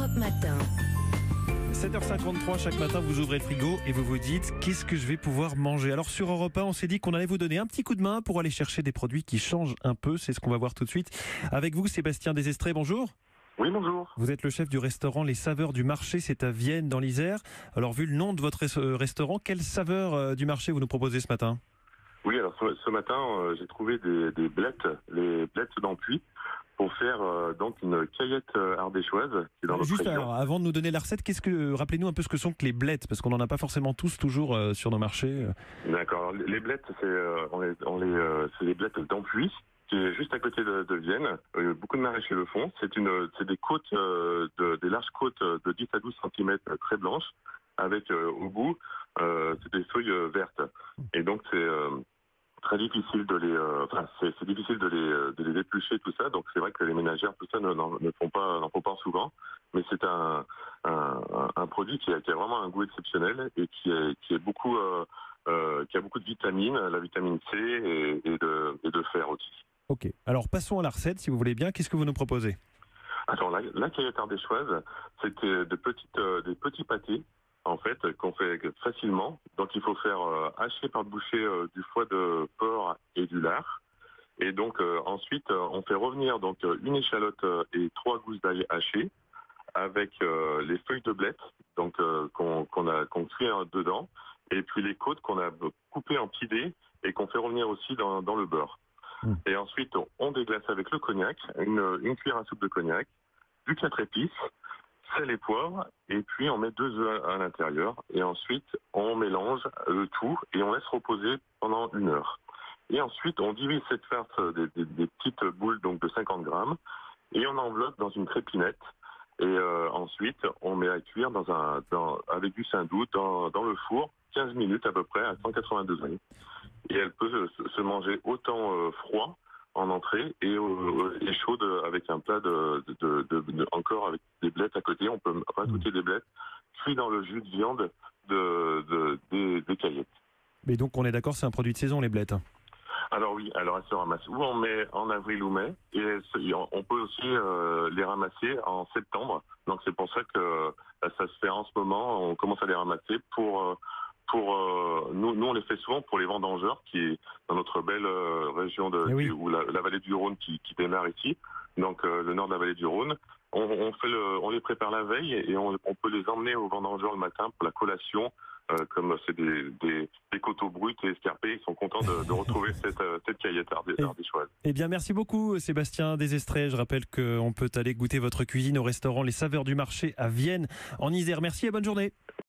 Europe Matin. 7h53, chaque matin vous ouvrez le frigo et vous vous dites qu'est-ce que je vais pouvoir manger. Alors sur Europe 1, on s'est dit qu'on allait vous donner un petit coup de main pour aller chercher des produits qui changent un peu. C'est ce qu'on va voir tout de suite. Avec vous, Sébastien Desestrés, bonjour. Oui, bonjour. Vous êtes le chef du restaurant Les Saveurs du Marché, c'est à Vienne dans l'Isère. Alors vu le nom de votre restaurant, quelle saveur du marché vous nous proposez ce matin ? Oui, alors ce matin, j'ai trouvé des blettes, les blettes d'Ampuis, pour faire donc une caillette ardéchoise qui est dans notre Juste région. alors, avant de nous donner la recette, rappelez-nous un peu ce que sont que les blettes, parce qu'on n'en a pas forcément tous toujours sur nos marchés. D'accord. Les blettes, c'est les blettes d'Ampuis, qui est juste à côté de Vienne. Beaucoup de maraîchers le font. C'est des côtes, des larges côtes de 10 à 12 cm très blanches, avec au bout c'est des feuilles vertes. Et donc c'est très difficile c'est difficile de les éplucher, tout ça. Donc c'est vrai que les ménagères, tout ça, n'en font pas souvent. Mais c'est un produit qui a vraiment un goût exceptionnel et qui a beaucoup de vitamines, la vitamine C et de fer aussi. Ok, alors passons à la recette si vous voulez bien. Qu'est-ce que vous nous proposez ? Alors la caillette ardéchoise, c'était des petits pâtés en fait qu'on fait facilement. Donc il faut faire hacher par le boucher du foie de porc et du lard. Et donc ensuite on fait revenir donc une échalote et 3 gousses d'ail hachées avec les feuilles de blettes donc qu'on cuit dedans, et puis les côtes qu'on a coupées en petits dés et qu'on fait revenir aussi dans le beurre. Et ensuite, on déglace avec le cognac, une cuillère à soupe de cognac, du 4 épices, sel et poivre, et puis on met 2 œufs à l'intérieur. Et ensuite, on mélange le tout et on laisse reposer pendant 1 heure. Et ensuite, on divise cette farce des petites boules donc de 50 grammes et on enveloppe dans une crépinette. Et ensuite, on met à cuire avec du saindoux dans le four, 15 minutes à peu près à 180 degrés. Et elle peut se manger autant froid en entrée et chaude avec un plat encore avec des blettes à côté. On peut rajouter des blettes cuites dans le jus de viande des caillettes. Mais donc on est d'accord, c'est un produit de saison, les blettes. Alors oui, alors elles se ramassent ou en mai, en avril ou mai, et on peut aussi les ramasser en septembre. Donc c'est pour ça que ça se fait en ce moment. On commence à les ramasser pour nous on les fait souvent pour les vendangeurs qui est dans notre belle région ou la vallée du Rhône qui démarre ici, donc le nord de la vallée du Rhône. On les prépare la veille et on peut les emmener aux vendangeurs le matin pour la collation. Comme c'est des coteaux bruts et escarpés, ils sont contents de retrouver cette caillette ardéchoise. Eh bien, merci beaucoup, Sébastien Desestrés. Je rappelle qu'on peut aller goûter votre cuisine au restaurant Les Saveurs du Marché à Vienne, en Isère. Merci et bonne journée.